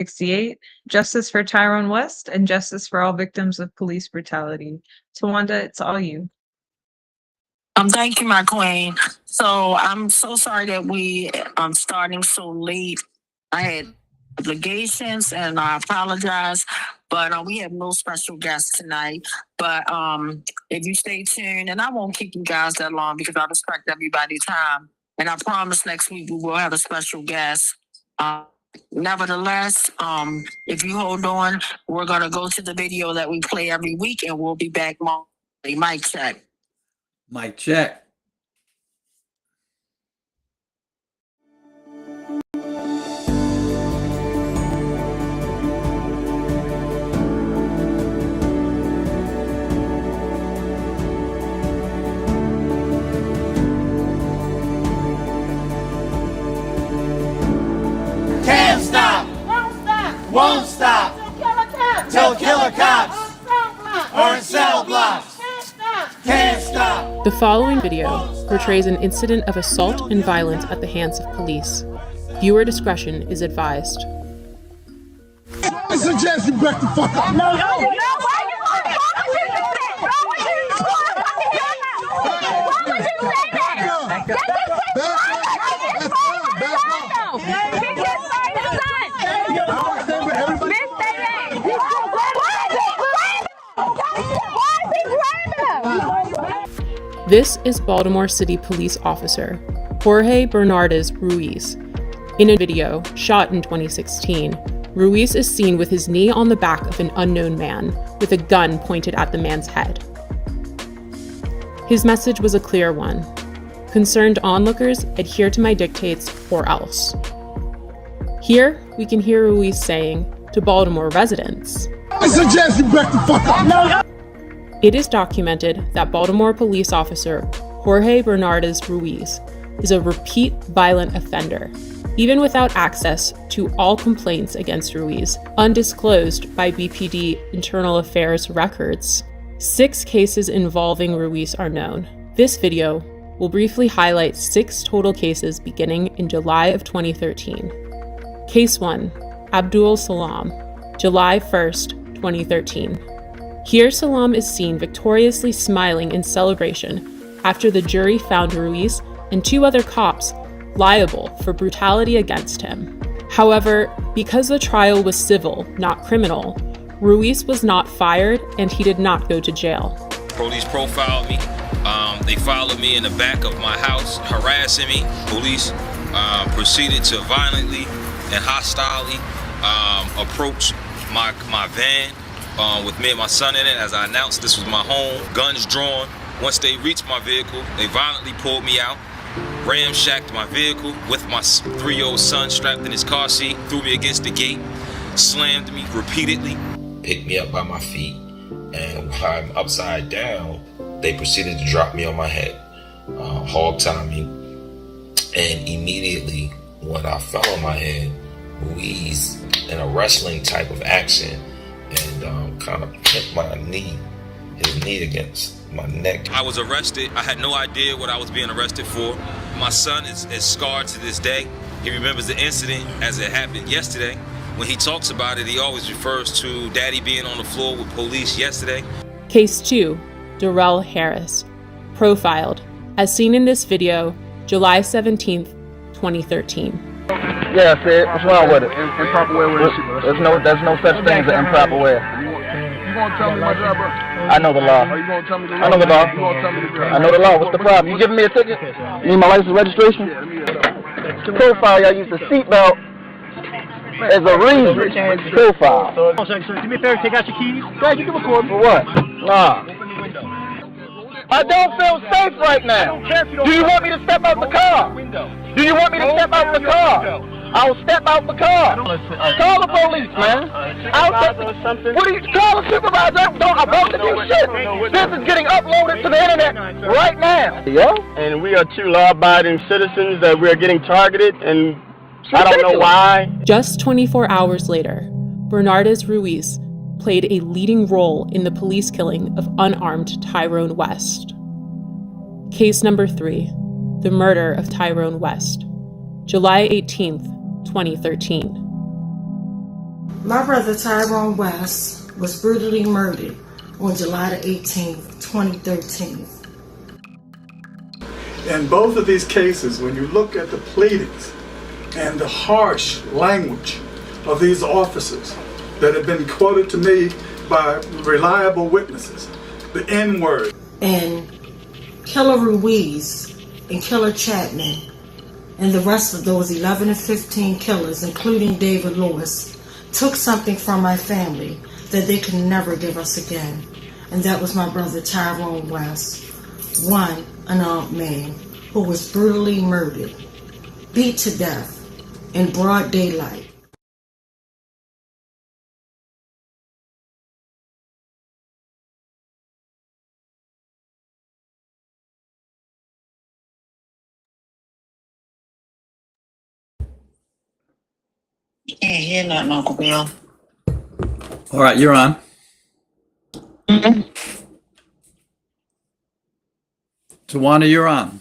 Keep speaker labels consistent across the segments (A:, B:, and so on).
A: 68, justice for Tyrone West and justice for all victims of police brutality. Tawanda, it's all you.
B: Thank you, my queen. So I'm so sorry that we starting so late. I had obligations and I apologize, but we have no special guests tonight. But if you stay tuned, and I won't keep you guys that long because I respect everybody's time. And I promise next week we will have a special guest. Nevertheless, if you hold on, we're gonna go to the video that we play every week, and we'll be back Monday. Mic check.
C: Mic check.
D: Can't stop, won't stop, till killer cops are in cell blocks. Can't stop.
E: The following video portrays an incident of assault and violence at the hands of police. Viewer discretion is advised.
D: I suggest you back the fuck up. No,
E: This is Baltimore City Police Officer Jorge Bernardez Ruiz. In a video shot in 2016, Ruiz is seen with his knee on the back of an unknown man with a gun pointed at the man's head. His message was a clear one. Concerned onlookers, adhere to my dictates or else. Here, we can hear Ruiz saying to Baltimore residents,
D: I suggest you back the fuck up.
E: It is documented that Baltimore police officer Jorge Bernardez Ruiz is a repeat violent offender, even without access to all complaints against Ruiz, undisclosed by BPD Internal Affairs records. 6 cases involving Ruiz are known. This video will briefly highlight 6 total cases beginning in July of 2013. Case 1, Abdul Salam, July 1st, 2013. Here Salam is seen victoriously smiling in celebration after the jury found Ruiz and 2 other cops liable for brutality against him. However, because the trial was civil, not criminal, Ruiz was not fired and he did not go to jail.
F: Police profiled me. They followed me in the back of my house, harassing me. Police proceeded to violently and hostilely approach my van with me and my son in it. As I announced, this was my home, guns drawn. Once they reached my vehicle, they violently pulled me out, ramshacked my vehicle with my 3-year-old son strapped in his car seat, threw me against the gate, slammed me repeatedly. Picked me up by my feet, and while I'm upside down, they proceeded to drop me on my head, hog-tie me, and immediately when I fell on my head, Ruiz, in a wrestling type of action, and kind of hit his knee against my neck. I was arrested. I had no idea what I was being arrested for. My son is scarred to this day. He remembers the incident as it happened yesterday. When he talks about it, he always refers to daddy being on the floor with police yesterday.
E: Case 2, Darrell Harris, profiled, as seen in this video, July 17th, 2013.
G: Yeah, Sid, what's wrong with it? Improper way with it. There's no such thing as an improper way.
H: You gonna tell me my job, bro?
G: I know the law.
H: Are you gonna tell me the law?
G: I know the law.
H: You gonna tell me the law?
G: I know the law. What's the problem? You giving me a ticket? You need my license registration?
H: Yeah, let me get it up.
G: Profile, y'all use the seatbelt as a reason. Profile.
I: Do me a favor, take out your keys.
G: Yeah, you can record. For what? Nah. I don't feel safe right now. Do you want me to step out the car? Do you want me to step out the car? I'll step out the car. Call the police, man. What do you call a supervisor? I won't do shit. This is getting uploaded to the internet right now. Yeah?
I: And we are 2 law-abiding citizens that we are getting targeted, and I don't know why.
E: Just 24 hours later, Bernardez Ruiz played a leading role in the police killing of unarmed Tyrone West. Case number 3, the murder of Tyrone West, July 18th, 2013.
J: My brother Tyrone West was brutally murdered on July the 18th, 2013.
D: In both of these cases, when you look at the pleadings and the harsh language of these officers that have been quoted to me by reliable witnesses, the N-word.
J: And Killer Ruiz and Killer Chapman and the rest of those 11 and 15 killers, including David Lewis, took something from my family that they could never give us again. And that was my brother Tyrone West, one unarmed man who was brutally murdered, beat to death in broad daylight.
B: Can't hear nothing, Uncle Bill.
C: All right, you're on. Tawana, you're on.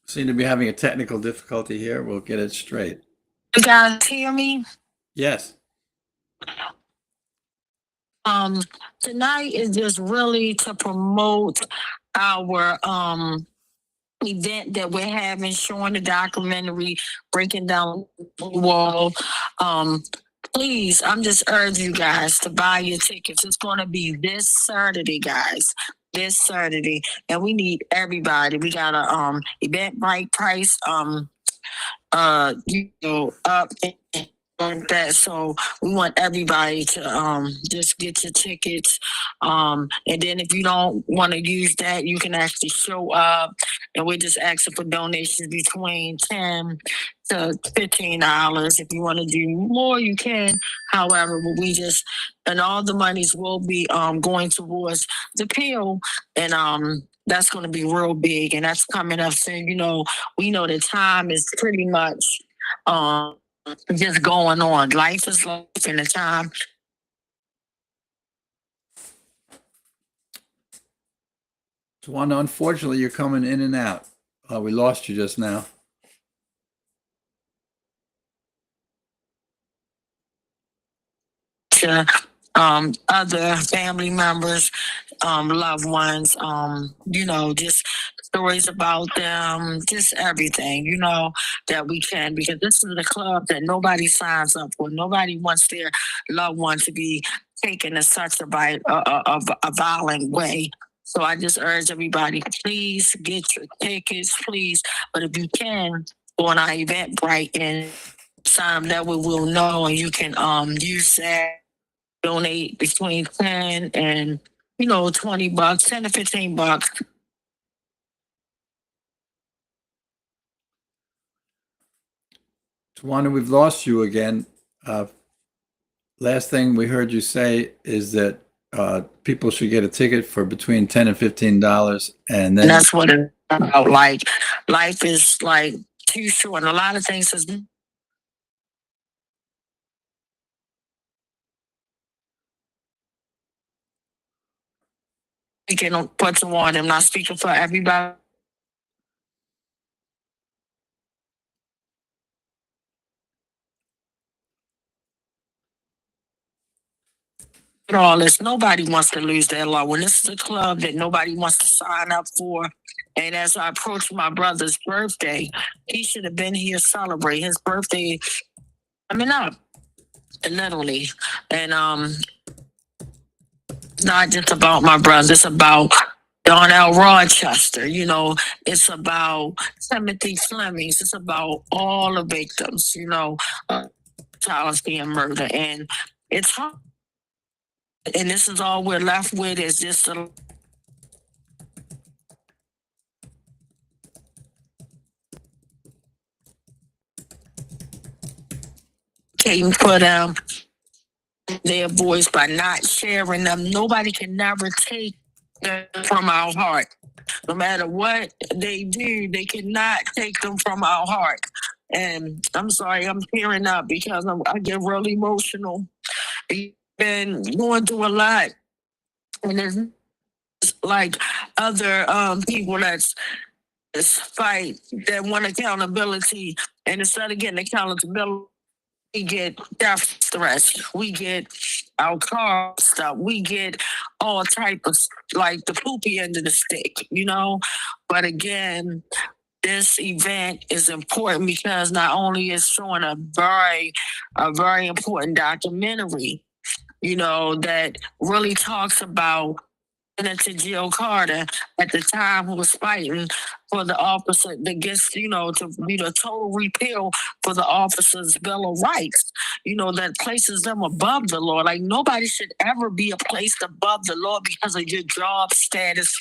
C: Seem to be having a technical difficulty here. We'll get it straight.
B: You guys hear me?
C: Yes.
B: Tonight is just really to promote our event that we're having, showing the documentary, breaking down the wall. Please, I'm just urging you guys to buy your tickets. It's going to be this Saturday, guys. This Saturday, and we need everybody. We got a Eventbrite price up and that, so we want everybody to just get your tickets, and then if you don't want to use that, you can actually show up, and we're just asking for donations between $10 to $15. If you want to do more, you can. However, we just, and all the monies will be going towards the pill, and that's going to be real big, and that's coming up soon. We know the time is pretty much just going on. Life is life, and the time.
C: Tawana, unfortunately, you're coming in and out. We lost you just now.
B: To other family members, loved ones, just stories about them, just everything, that we can, because this is a club that nobody signs up for. Nobody wants their loved one to be taken in such a violent way. So I just urge everybody, please get your tickets, please. But if you can, go on our Eventbrite and sign, that way we'll know, and you can use that. Donate between 10 and $20, $10 to $15.
C: Tawana, we've lost you again. Last thing we heard you say is that people should get a ticket for between $10 and $15, and then
B: And that's what it's about. Like, life is like too short, and a lot of things is. We can put some on. I'm not speaking for everybody. All this, nobody wants to lose their loved one. This is a club that nobody wants to sign up for. And as I approach my brother's birthday, he should have been here celebrate his birthday coming up, literally. And it's not just about my brother, it's about Darnell Rochester, it's about Timothy Flemings, it's about all the victims, child's being murdered. And it's hard. And this is all we're left with, is just a for them their voice by not sharing them. Nobody can never take them from our heart. No matter what they do, they cannot take them from our heart. And I'm sorry, I'm tearing up because I get really emotional. We've been going through a lot, and there's like other people that's this fight that want accountability, and instead of getting accountability, we get death threats, we get our car stuff, we get all type of like the poopy end of the stick, you know. But again, this event is important because not only is showing a very important documentary, you know, that really talks about Senator Jill Carter at the time who was fighting for the officer against, you know, to be the total repeal for the officers' Bill of Rights, you know, that places them above the law. Like nobody should ever be placed above the law because of your job status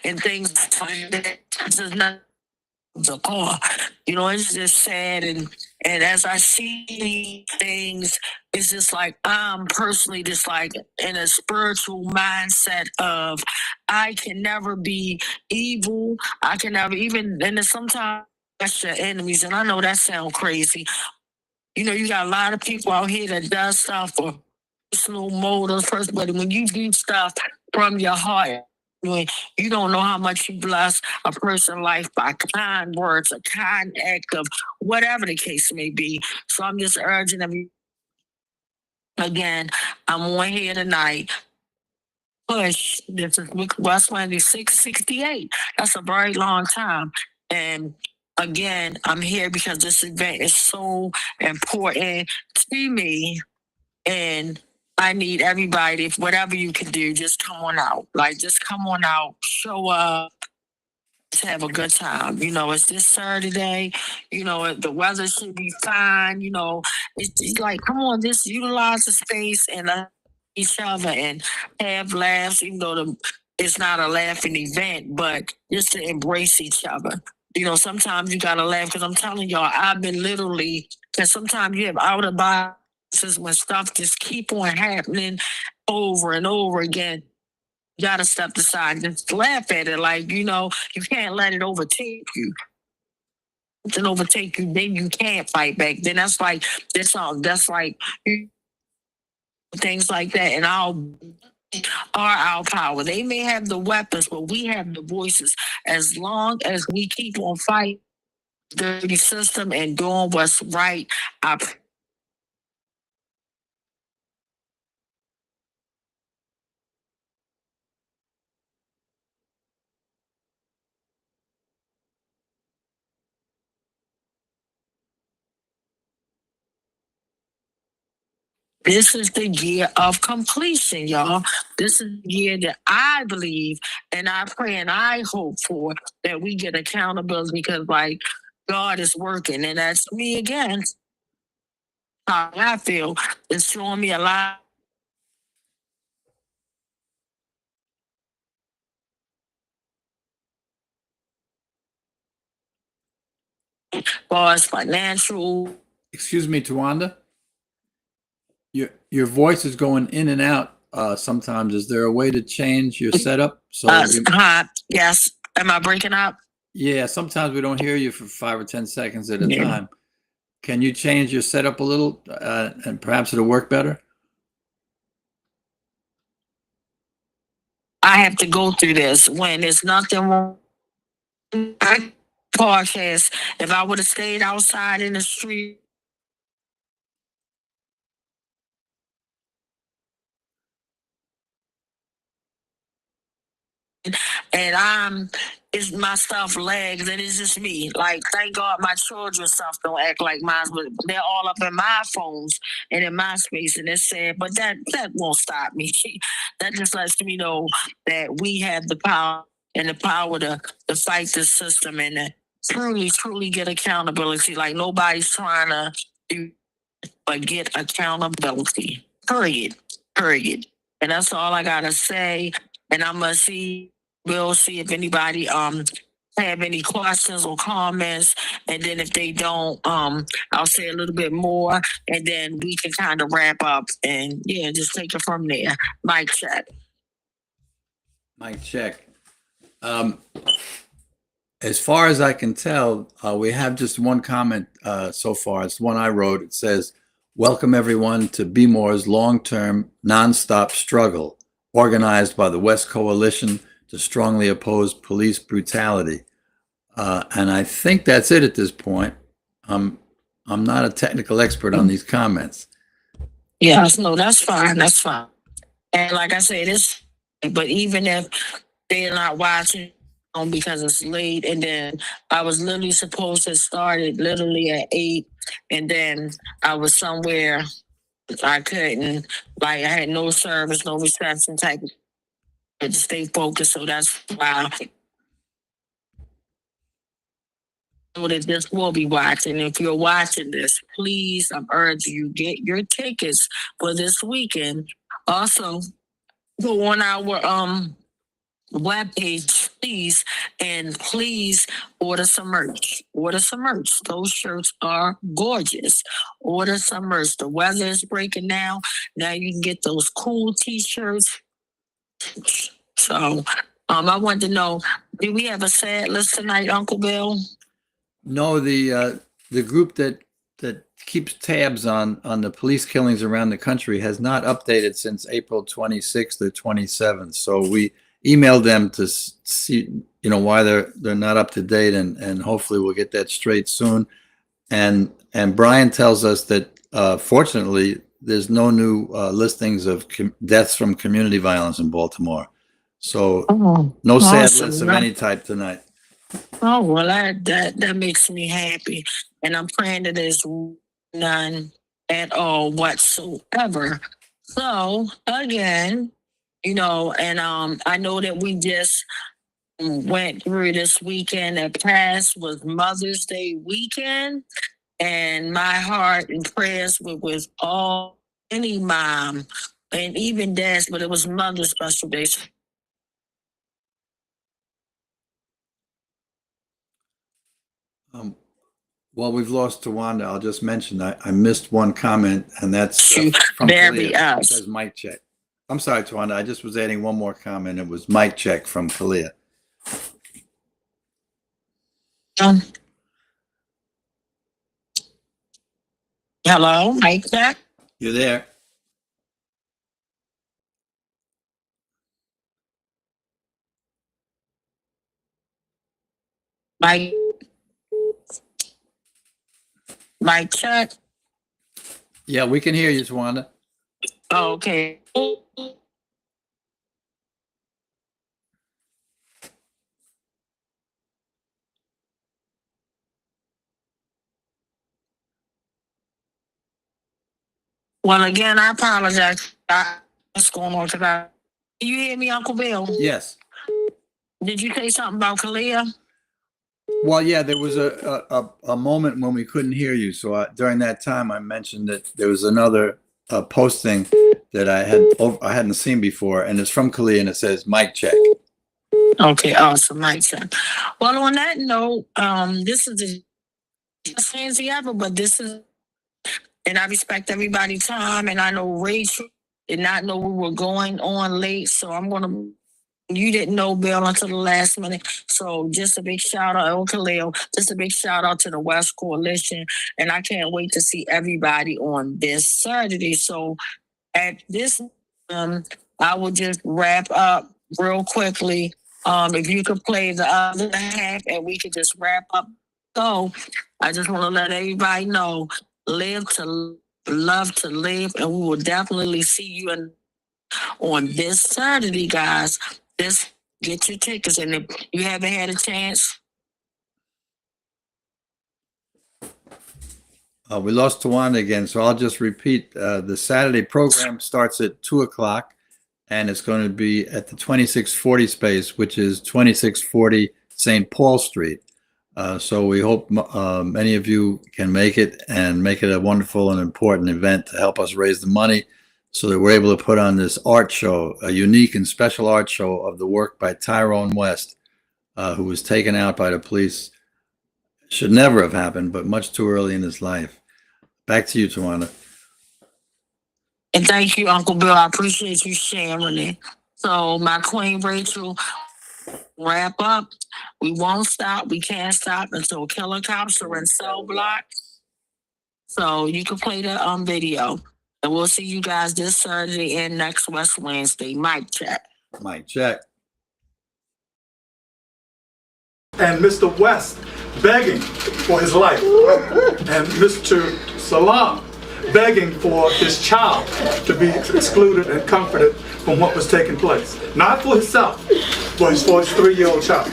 B: and things like that. This is not the law. You know, it's just sad, and as I see things, it's just like I'm personally just like in a spiritual mindset of I can never be evil. I can never even, and then sometimes that's your enemies, and I know that sounds crazy. You know, you got a lot of people out here that does stuff for personal motives first, but when you do stuff from your heart, you don't know how much you bless a person's life by kind words, a kind act of whatever the case may be. So I'm just urging them. Again, I'm on here tonight. Push. This is West Wednesday 668. That's a very long time. And again, I'm here because this event is so important to me. And I need everybody, if whatever you can do, just come on out. Like, just come on out, show up, just have a good time. You know, it's this Saturday. You know, the weather should be fine. You know, it's like, come on, just utilize the space and each other and have laughs, even though it's not a laughing event, but just to embrace each other. You know, sometimes you got to laugh because I'm telling y'all, I've been literally, because sometimes you have out of body when stuff just keep on happening over and over again. You gotta step aside and just laugh at it. Like, you know, you can't let it overtake you. If it overtake you, then you can't fight back. Then that's like things like that. And our power. They may have the weapons, but we have the voices. As long as we keep on fighting the dirty system and doing what's right, this is the year of completion, y'all. This is the year that I believe and I pray and I hope for that we get accountability because, like, God is working. And that's me again. How I feel. It's showing me a lot. As far as financial.
C: Excuse me, Tawanda. Your voice is going in and out sometimes. Is there a way to change your setup? So
B: Yes. Am I breaking up?
C: Yeah, sometimes we don't hear you for 5 or 10 seconds at a time. Can you change your setup a little and perhaps it'll work better?
B: I have to go through this when there's nothing wrong. Podcast. If I would have stayed outside in the street. And it's my stuff legs and it's just me. Like, thank God my children's stuff don't act like mine, but they're all up in my phones and in my space, and it's sad, but that won't stop me. That just lets me know that we have the power and the power to fight this system and to truly get accountability. Like, nobody's trying to do but get accountability. Period. And that's all I gotta say. And I'm gonna we'll see if anybody have any questions or comments, and then if they don't, I'll say a little bit more, and then we can kind of wrap up and just take it from there. Mic check.
C: Mic check. As far as I can tell, we have just one comment so far. It's the one I wrote. It says, "Welcome everyone to Be More's long-term, nonstop struggle, organized by the West Coalition to strongly oppose police brutality. And I think that's it at this point. I'm not a technical expert on these comments.
B: Yes, no, that's fine. That's fine. And like I said, but even if they're not watching because it's late, and then I was literally supposed to start it literally at 8, and then I was somewhere I couldn't, like I had no service, no reception type. To stay focused, so that's why. So that this will be watching. If you're watching this, please, I'm urging you get your tickets for this weekend. Also, go on our webpage, please, and please order some merch. Order some merch. Those shirts are gorgeous. Order some merch. The weather is breaking now. Now you can get those cool t-shirts. So I wanted to know, do we have a sad list tonight, Uncle Bill?
C: No, the group that keeps tabs on the police killings around the country has not updated since April 26th or 27th. So we emailed them to see, why they're not up to date, and hopefully we'll get that straight soon. And Brian tells us that fortunately there's no new listings of deaths from community violence in Baltimore. So no sad lists of any type tonight.
B: Oh, well, that makes me happy. And I'm praying that there's none at all whatsoever. So again, and I know that we just went through this weekend that passed was Mother's Day weekend. And my heart and prayers were with all any mom and even dads, but it was Mother's Special Day.
C: Well, we've lost Tawanda. I'll just mention I missed one comment, and that's from Kalia. It says mic check. I'm sorry, Tawanda. I just was adding one more comment. It was mic check from Kalia.
B: Hello, mic check.
C: You there? Mic check. Yeah, we can hear you, Tawanda.
B: Oh, okay. Well, again, I apologize. What's going on today? Can you hear me, Uncle Bill?
C: Yes.
B: Did you say something about Kalia?
C: Well, yeah, there was a moment when we couldn't hear you. So during that time, I mentioned that there was another posting that I hadn't seen before, and it's from Kalia, and it says mic check.
B: Okay, awesome, mic check. Well, on that note, this is the best fancy ever, but this is, and I respect everybody's time, and I know Rachel did not know we were going on late, so you didn't know, Bill, until the last minute. So just a big shout out, Khalil. Just a big shout out to the West Coalition. And I can't wait to see everybody on this Saturday. So at this, I will just wrap up real quickly. If you could play the other half and we could just wrap up. So I just want to let everybody know, live to love to live. And we will definitely see you on this Saturday, guys. Just get your tickets, and if you haven't had a chance.
C: We lost Tawanda again, so I'll just repeat. The Saturday program starts at 2:00, and it's going to be at the 2640 space, which is 2640 St. Paul Street. So we hope many of you can make it and make it a wonderful and important event to help us raise the money, so that we're able to put on this art show, a unique and special art show of the work by Tyrone West, who was taken out by the police. Should never have happened, but much too early in his life. Back to you, Tawanda.
B: And thank you, Uncle Bill. I appreciate you sharing it. So my Queen Rachel, wrap up. We won't stop. We can't stop until killer cops are in cell block. So you can play the video. And we'll see you guys this Saturday and next West Wednesday. Mic check.
C: Mic check.
D: and Mr. West begging for his life, and Mr. Salam begging for his child to be excluded and comforted from what was taking place. Not for himself, but for his 3-year-old child.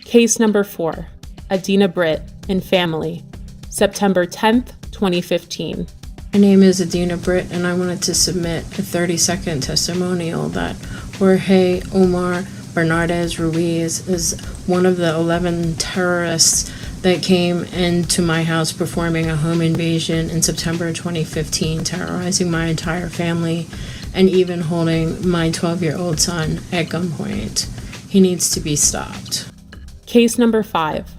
E: Case number 4, Adina Britt and family, September 10th, 2015.
K: My name is Adina Britt, and I wanted to submit a 30-second testimonial that Jorge Omar Bernardez Ruiz is one of the 11 terrorists that came into my house performing a home invasion in September 2015, terrorizing my entire family and even holding my 12-year-old son at gunpoint. He needs to be stopped.
E: Case number 5,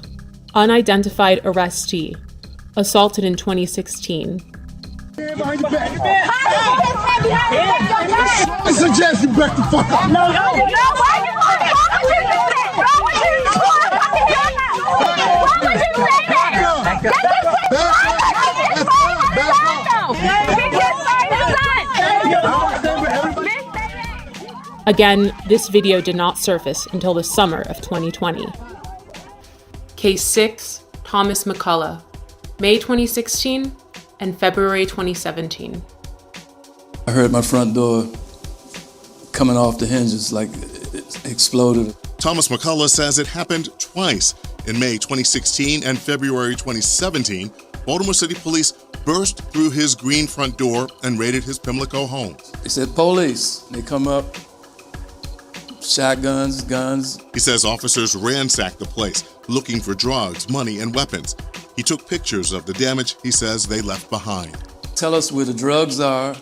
E: unidentified arrestee, assaulted in 2016.
H: I suggest you back the fuck up. No, why you want to talk to me?
E: Again, this video did not surface until the summer of 2020. Case 6, Thomas McCullough, May 2016 and February 2017.
L: I heard my front door coming off the hinges like it exploded.
M: Thomas McCullough says it happened twice. In May 2016 and February 2017, Baltimore City Police burst through his green front door and raided his Pimlico home.
L: They said, police. They come up, shotguns, guns.
M: He says officers ransacked the place, looking for drugs, money, and weapons. He took pictures of the damage he says they left behind.
L: Tell us where the drugs are,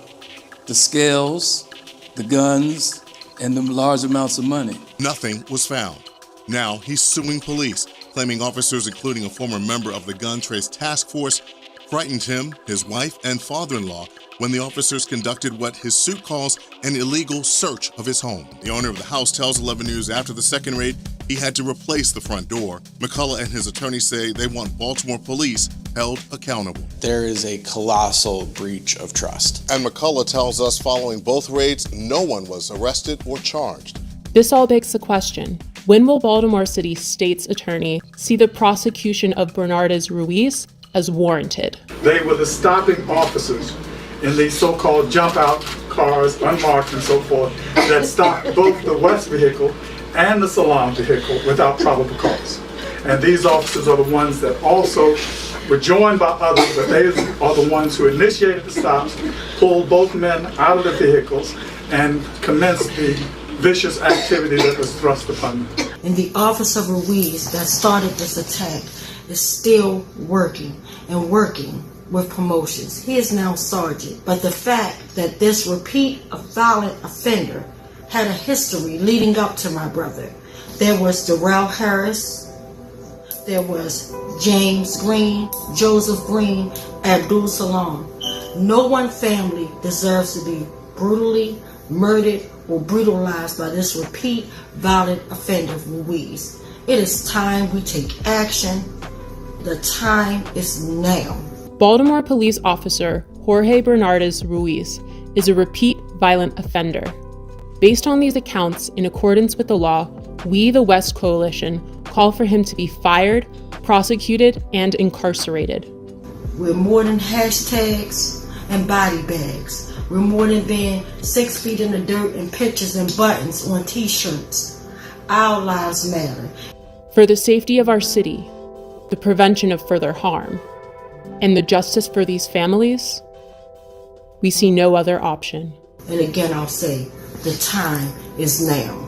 L: the scales, the guns, and the large amounts of money.
M: Nothing was found. Now he's suing police, claiming officers, including a former member of the gun trace task force, frightened him, his wife, and father-in-law when the officers conducted what his suit calls an illegal search of his home. The owner of the house tells 11 News after the second raid, he had to replace the front door. McCullough and his attorney say they want Baltimore police held accountable.
N: There is a colossal breach of trust.
M: And McCullough tells us following both raids, no one was arrested or charged.
E: This all begs the question, when will Baltimore City State's attorney see the prosecution of Bernardez Ruiz as warranted?
D: They were the stopping officers in these so-called jump-out cars, unmarked and so forth, that stopped both the West vehicle and the Salam vehicle without probable cause. And these officers are the ones that also were joined by others, but they are the ones who initiated the stops, pulled both men out of the vehicles, and commenced the vicious activity that was thrust upon them.
J: And the officer Ruiz that started this attack is still working and working with promotions. He is now sergeant. But the fact that this repeat violent offender had a history leading up to my brother. There was Darrell Harris, there was James Green, Joseph Green, Abdul Salam. No one family deserves to be brutally murdered or brutalized by this repeat violent offender Ruiz. It is time we take action. The time is now.
E: Baltimore police officer Jorge Bernardez Ruiz is a repeat violent offender. Based on these accounts, in accordance with the law, we, the West Coalition, call for him to be fired, prosecuted, and incarcerated.
J: We're more than hashtags and body bags. We're more than being 6 feet in the dirt and pictures and buttons on t-shirts. Our lives matter.
E: For the safety of our city, the prevention of further harm, and the justice for these families, we see no other option.
J: And again, I'll say, the time is now.